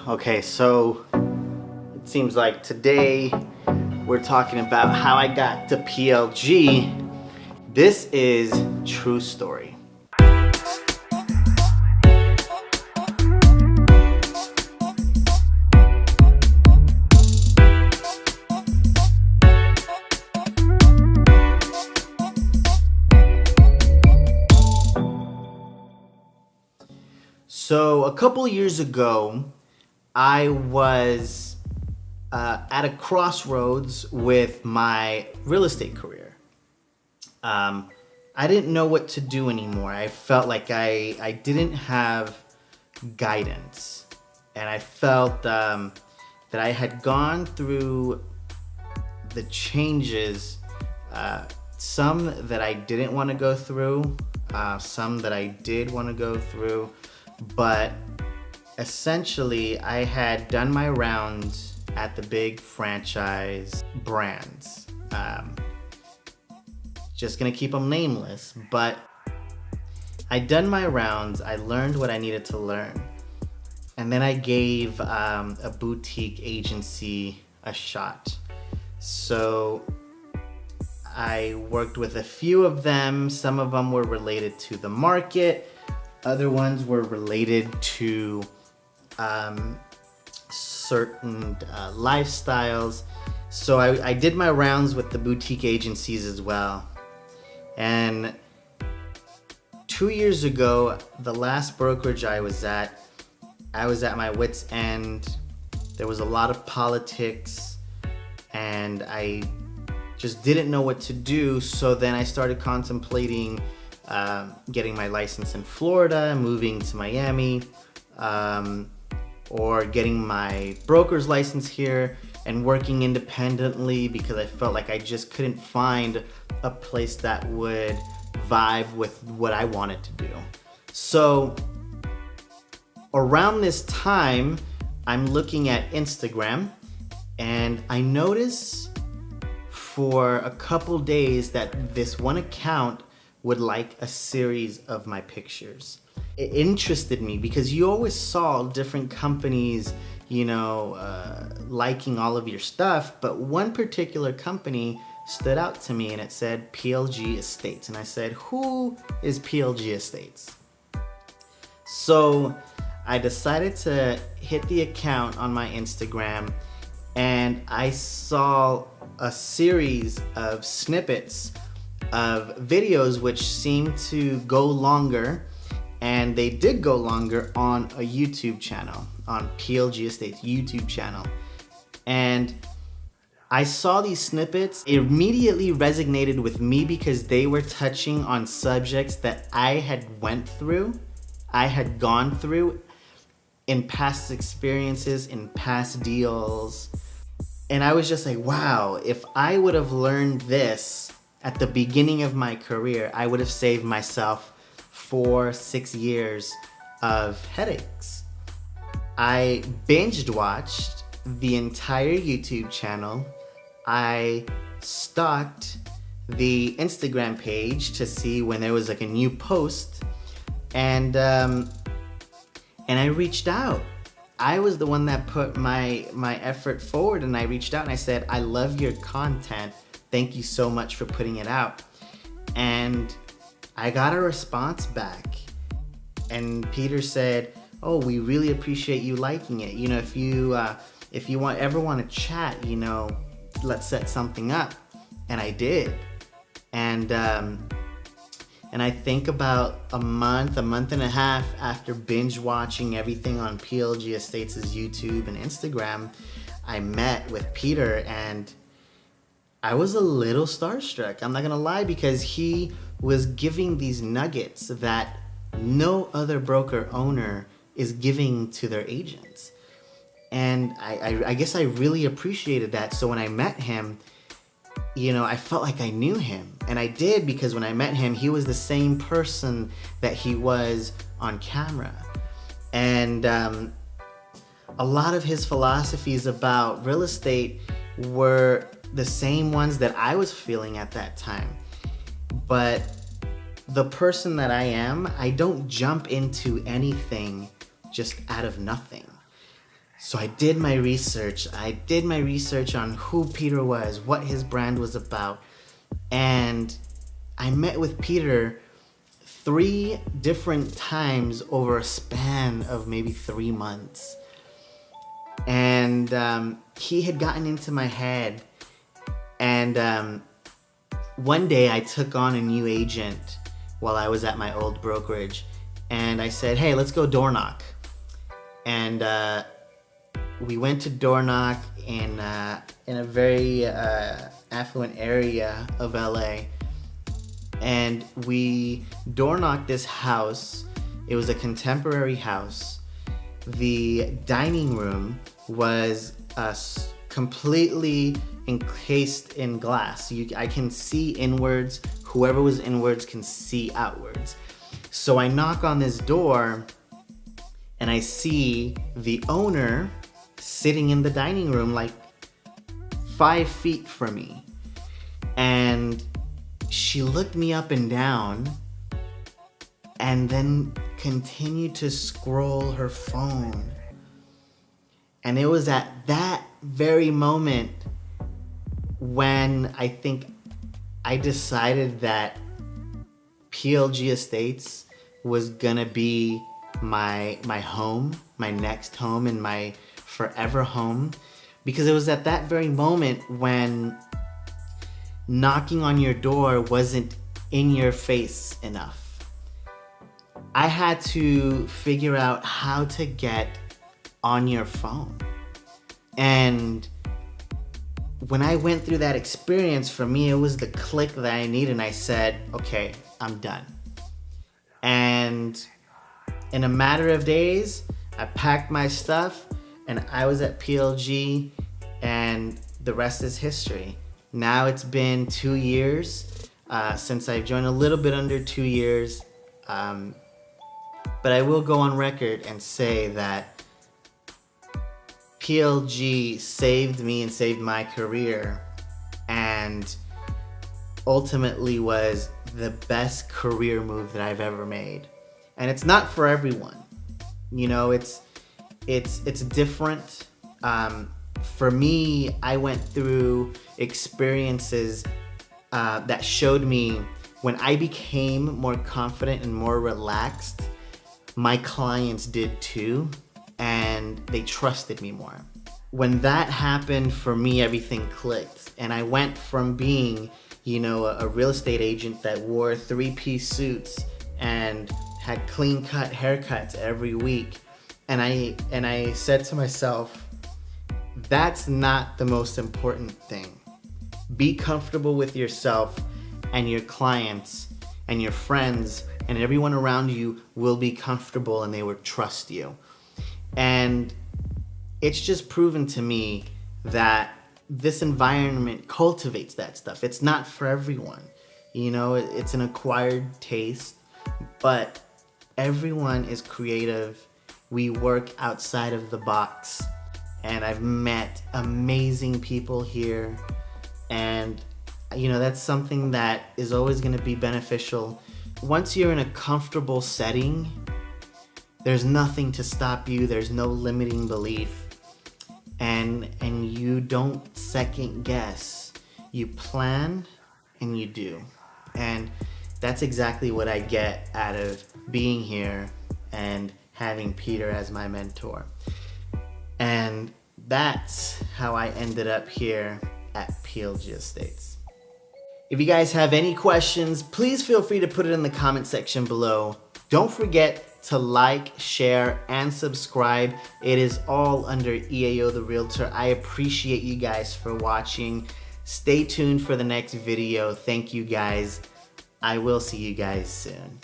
Okay, so it seems like today we're talking about how I got to PLG. This is true story. So a couple years ago, I was at a crossroads with my real estate career. I didn't know what to do anymore. I felt like I didn't have guidance, and I felt that I had gone through the changes, some that I didn't want to go through, some that I did want to go through, but essentially I had done my rounds at the big franchise brands. Just gonna keep them nameless, but I'd done my rounds, I learned what I needed to learn, and then I gave a boutique agency a shot. So I worked with a few of them. Some of them were related to the market, other ones were related to certain lifestyles. So I did my rounds with the boutique agencies as well. And 2 years ago, the last brokerage I was at my wit's end. There was a lot of politics, and I just didn't know what to do. So then I started contemplating getting my license in Florida, moving to Miami, or getting my broker's license here and working independently, because I felt like I just couldn't find a place that would vibe with what I wanted to do. So around this time, I'm looking at Instagram, and I notice for a couple days that this one account would like a series of my pictures. It interested me because you always saw different companies, liking all of your stuff, but one particular company stood out to me, and it said PLG Estates. And I said, who is PLG Estates? So I decided to hit the account on my Instagram, and I saw a series of snippets of videos which seemed to go longer, and they did go longer on a YouTube channel, on PLG Estates YouTube channel. And I saw these snippets. It immediately resonated with me because they were touching on subjects that I had gone through in past experiences, in past deals. And I was just like, wow, if I would have learned this at the beginning of my career, I would have saved myself 4-6 years of headaches. I binged watched the entire YouTube channel. I stalked the Instagram page to see when there was like a new post, and I reached out. I was the one that put my effort forward, and I reached out and I said, I love your content. Thank you so much for putting it out. And I got a response back, and Peter said, oh, we really appreciate you liking it. If you ever want to chat, let's set something up. And I did. And I think about a month and a half after binge watching everything on PLG Estates' YouTube and Instagram, I met with Peter, and I was a little starstruck. I'm not gonna lie, because he was giving these nuggets that no other broker owner is giving to their agents. And I guess I really appreciated that. So when I met him, I felt like I knew him. And I did, because when I met him, he was the same person that he was on camera. And a lot of his philosophies about real estate were the same ones that I was feeling at that time. But the person that I am, I don't jump into anything just out of nothing. So I did my research. I did my research on who Peter was, what his brand was about. And I met with Peter 3 different times over a span of maybe 3 months. And he had gotten into my head. And one day I took on a new agent while I was at my old brokerage. And I said, hey, let's go door knock. And we went to door knock in a very affluent area of LA. And we door knocked this house. It was a contemporary house. The dining room was completely encased in glass. I can see inwards. Whoever was inwards can see outwards. So I knock on this door and I see the owner sitting in the dining room like 5 feet from me. And she looked me up and down and then continued to scroll her phone. And it was at that very moment when I think I decided that PLG Estates was gonna be my home, my next home, and my forever home. Because it was at that very moment when knocking on your door wasn't in your face enough. I had to figure out how to get on your phone. And when I went through that experience, for me, it was the click that I needed. And I said, okay, I'm done. And in a matter of days, I packed my stuff and I was at PLG, and the rest is history. Now it's been 2 years since I've joined, a little bit under 2 years. But I will go on record and say that PLG saved me and saved my career, and ultimately was the best career move that I've ever made. And it's not for everyone. You know, it's different. For me, I went through experiences that showed me when I became more confident and more relaxed, my clients did too, and they trusted me more. When that happened for me, everything clicked, and I went from being, you know, a real estate agent that wore 3-piece suits and had clean-cut haircuts every week, and I said to myself, that's not the most important thing. Be comfortable with yourself, and your clients and your friends and everyone around you will be comfortable and they will trust you. And it's just proven to me that this environment cultivates that stuff. It's not for everyone. You know, it's an acquired taste, but everyone is creative. We work outside of the box, and I've met amazing people here. And you know, that's something that is always going to be beneficial. Once you're in a comfortable setting, there's nothing to stop you. There's no limiting belief. And you don't second guess. You plan and you do. And that's exactly what I get out of being here and having Peter as my mentor. And that's how I ended up here at PLG Estates. If you guys have any questions, please feel free to put it in the comment section below. Don't forget to like, share, and subscribe. It is all under EAO the Realtor. I appreciate you guys for watching. Stay tuned for the next video. Thank you guys. I will see you guys soon.